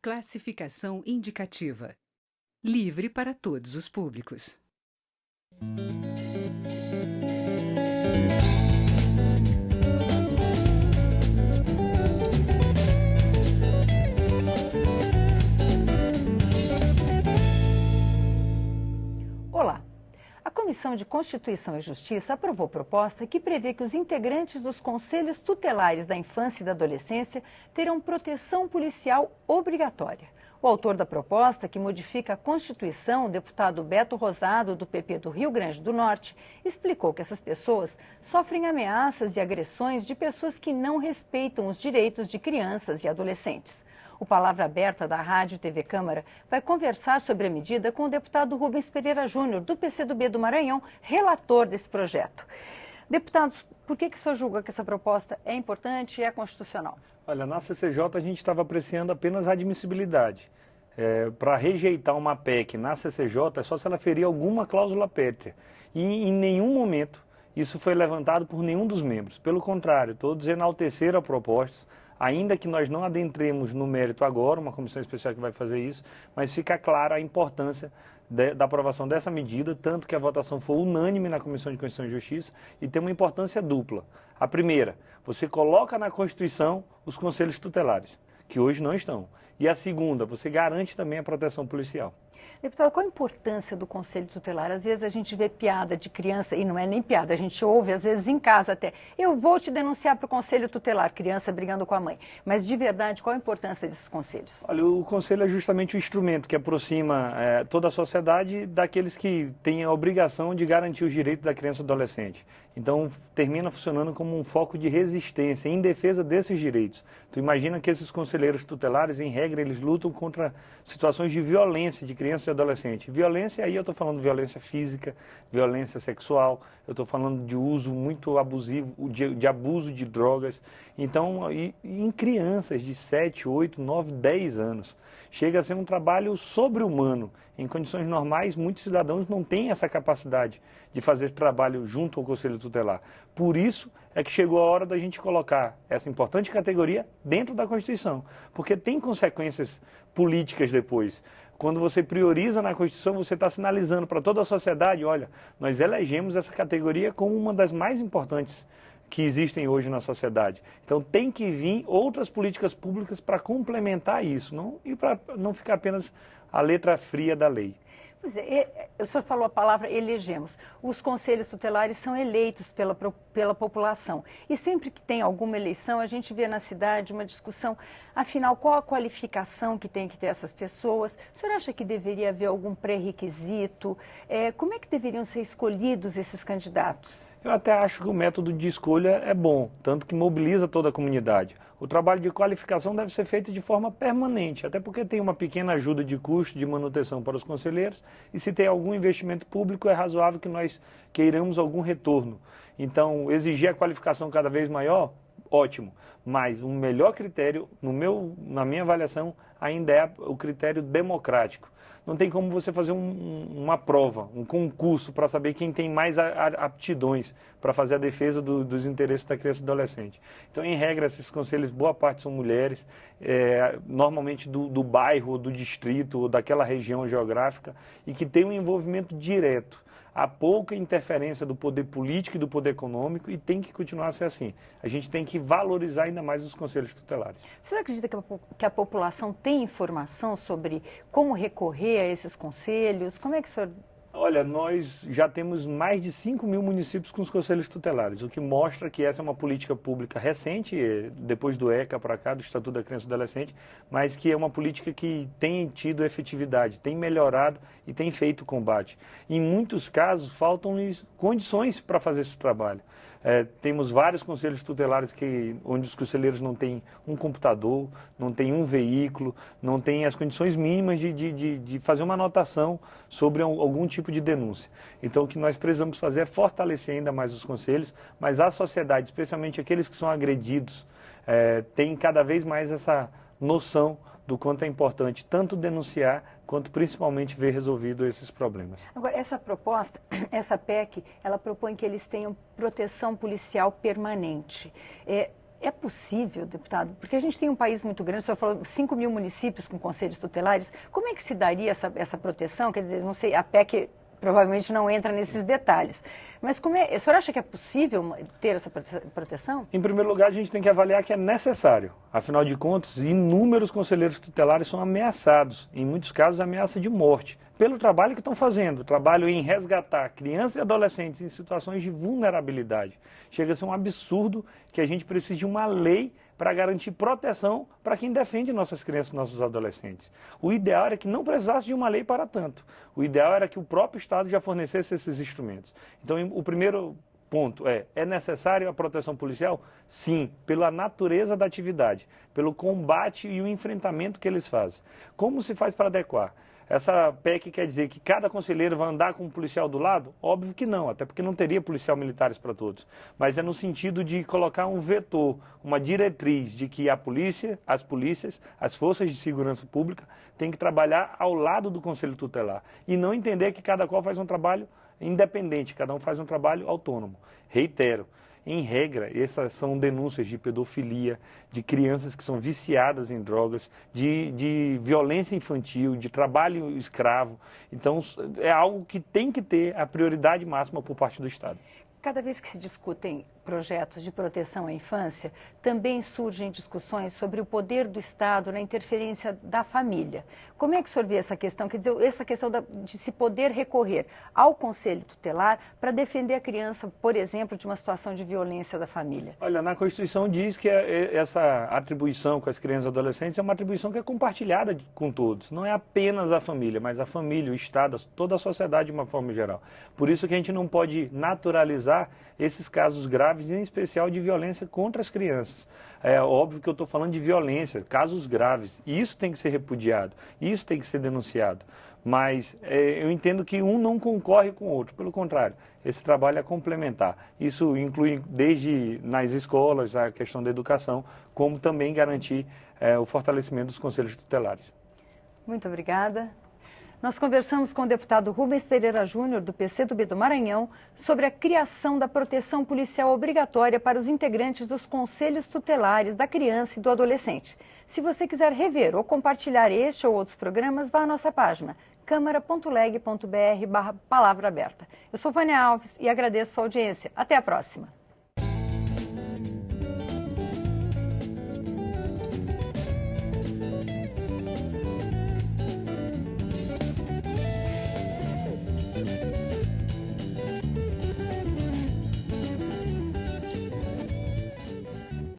Classificação indicativa. Livre para todos os públicos. Olá! A Comissão de Constituição e Justiça aprovou proposta que prevê que os integrantes dos Conselhos Tutelares da Infância e da Adolescência terão proteção policial obrigatória. O autor da proposta, que modifica a Constituição, o deputado Beto Rosado, do PP do Rio Grande do Norte, explicou que essas pessoas sofrem ameaças e agressões de pessoas que não respeitam os direitos de crianças e adolescentes. O Palavra Aberta da Rádio e TV Câmara vai conversar sobre a medida com o deputado Rubens Pereira Júnior, do PCdoB do Maranhão, relator desse projeto. Deputados, por que o senhor julga que essa proposta é importante e é constitucional? Olha, na CCJ a gente estava apreciando apenas a admissibilidade. Para rejeitar uma PEC na CCJ é só se ela ferir alguma cláusula pétrea. E em nenhum momento isso foi levantado por nenhum dos membros. Pelo contrário, todos enalteceram a proposta. Ainda que nós não adentremos no mérito agora, uma comissão especial que vai fazer isso, mas fica clara a importância da aprovação dessa medida, tanto que a votação foi unânime na Comissão de Constituição e Justiça e tem uma importância dupla. A primeira, você coloca na Constituição os conselhos tutelares, que hoje não estão. E a segunda, você garante também a proteção policial. Deputado, qual a importância do Conselho Tutelar? Às vezes a gente vê piada de criança, e não é nem piada, a gente ouve às vezes em casa até. Eu vou te denunciar para o Conselho Tutelar, criança brigando com a mãe. Mas de verdade, qual a importância desses conselhos? Olha, o Conselho é justamente o instrumento que aproxima toda a sociedade daqueles que têm a obrigação de garantir os direitos da criança e do adolescente. Então, termina funcionando como um foco de resistência em defesa desses direitos. Tu imagina que esses conselheiros tutelares, em regra, eles lutam contra situações de violência de criança e adolescente. Violência, aí eu estou falando de violência física, violência sexual, eu estou falando de uso muito abusivo, de abuso de drogas. Então, em crianças de 7, 8, 9, 10 anos, chega a ser um trabalho sobre-humano. Em condições normais, muitos cidadãos não têm essa capacidade de fazer esse trabalho junto ao Conselho Tutelar. Por isso é que chegou a hora da gente colocar essa importante categoria dentro da Constituição, porque tem consequências políticas depois. Quando você prioriza na Constituição, você está sinalizando para toda a sociedade, olha, nós elegemos essa categoria como uma das mais importantes que existem hoje na sociedade. Então tem que vir outras políticas públicas para complementar isso, e para não ficar apenas a letra fria da lei. Pois é, o senhor falou a palavra elegemos. Os conselhos tutelares são eleitos pela população. E sempre que tem alguma eleição, a gente vê na cidade uma discussão, afinal, qual a qualificação que tem que ter essas pessoas? O senhor acha que deveria haver algum pré-requisito? Como é que deveriam ser escolhidos esses candidatos? Eu até acho que o método de escolha é bom, tanto que mobiliza toda a comunidade. O trabalho de qualificação deve ser feito de forma permanente, até porque tem uma pequena ajuda de custo de manutenção para os conselheiros e se tem algum investimento público é razoável que nós queiramos algum retorno. Então, exigir a qualificação cada vez maior, ótimo, mas um melhor critério, na minha avaliação, ainda é o critério democrático. Não tem como você fazer uma prova, um concurso para saber quem tem mais aptidões para fazer a defesa dos interesses da criança e do adolescente. Então, em regra, esses conselhos, boa parte são mulheres, normalmente do bairro, do distrito, ou daquela região geográfica, e que tem um envolvimento direto. Há pouca interferência do poder político e do poder econômico e tem que continuar a ser assim. A gente tem que valorizar ainda mais os conselhos tutelares. O senhor acredita que a população tem informação sobre como recorrer a esses conselhos? Como é que o senhor... Olha, nós já temos mais de 5 mil municípios com os conselhos tutelares, o que mostra que essa é uma política pública recente, depois do ECA para cá, do Estatuto da Criança e do Adolescente, mas que é uma política que tem tido efetividade, tem melhorado e tem feito combate. Em muitos casos, faltam-lhes condições para fazer esse trabalho. Temos vários conselhos tutelares onde os conselheiros não têm um computador, não têm um veículo, não têm as condições mínimas de fazer uma anotação sobre algum tipo de denúncia. Então, o que nós precisamos fazer é fortalecer ainda mais os conselhos, mas a sociedade, especialmente aqueles que são agredidos, tem cada vez mais essa noção do quanto é importante tanto denunciar quanto principalmente ver resolvido esses problemas. Agora, essa proposta, essa PEC, ela propõe que eles tenham proteção policial permanente. É possível, deputado? Porque a gente tem um país muito grande, o senhor falou 5 mil municípios com conselhos tutelares. Como é que se daria essa proteção? Quer dizer, não sei, a PEC provavelmente não entra nesses detalhes. Mas o senhor acha que é possível ter essa proteção? Em primeiro lugar, a gente tem que avaliar que é necessário. Afinal de contas, inúmeros conselheiros tutelares são ameaçados, em muitos casos ameaça de morte, pelo trabalho que estão fazendo, trabalho em resgatar crianças e adolescentes em situações de vulnerabilidade. Chega a ser um absurdo que a gente precise de uma lei para garantir proteção para quem defende nossas crianças e nossos adolescentes. O ideal era que não precisasse de uma lei para tanto. O ideal era que o próprio Estado já fornecesse esses instrumentos. Então, o primeiro ponto é necessário a proteção policial? Sim, pela natureza da atividade, pelo combate e o enfrentamento que eles fazem. Como se faz para adequar? Essa PEC quer dizer que cada conselheiro vai andar com um policial do lado? Óbvio que não, até porque não teria policial militares para todos. Mas é no sentido de colocar um vetor, uma diretriz de que a polícia, as polícias, as forças de segurança pública têm que trabalhar ao lado do Conselho Tutelar. E não entender que cada qual faz um trabalho independente, cada um faz um trabalho autônomo. Reitero, em regra, essas são denúncias de pedofilia, de crianças que são viciadas em drogas, de violência infantil, de trabalho escravo. Então, é algo que tem que ter a prioridade máxima por parte do Estado. Cada vez que se discutem projetos de proteção à infância, também surgem discussões sobre o poder do Estado na interferência da família. Como é que o senhor vê essa questão? Quer dizer, essa questão de se poder recorrer ao Conselho Tutelar para defender a criança, por exemplo, de uma situação de violência da família? Olha, na Constituição diz que essa atribuição com as crianças e adolescentes é uma atribuição que é compartilhada com todos. Não é apenas a família, mas a família, o Estado, toda a sociedade de uma forma geral. Por isso que a gente não pode naturalizar esses casos graves, em especial de violência contra as crianças. É óbvio que eu estou falando de violência, casos graves. E isso tem que ser repudiado, isso tem que ser denunciado. Mas eu entendo que um não concorre com o outro, pelo contrário, esse trabalho é complementar. Isso inclui desde nas escolas a questão da educação, como também garantir o fortalecimento dos conselhos tutelares. Muito obrigada. Nós conversamos com o deputado Rubens Pereira Júnior, do PCdoB do Maranhão, sobre a criação da proteção policial obrigatória para os integrantes dos conselhos tutelares da criança e do adolescente. Se você quiser rever ou compartilhar este ou outros programas, vá à nossa página câmara.leg.br/palavra aberta. Eu sou Vânia Alves e agradeço a sua audiência. Até a próxima.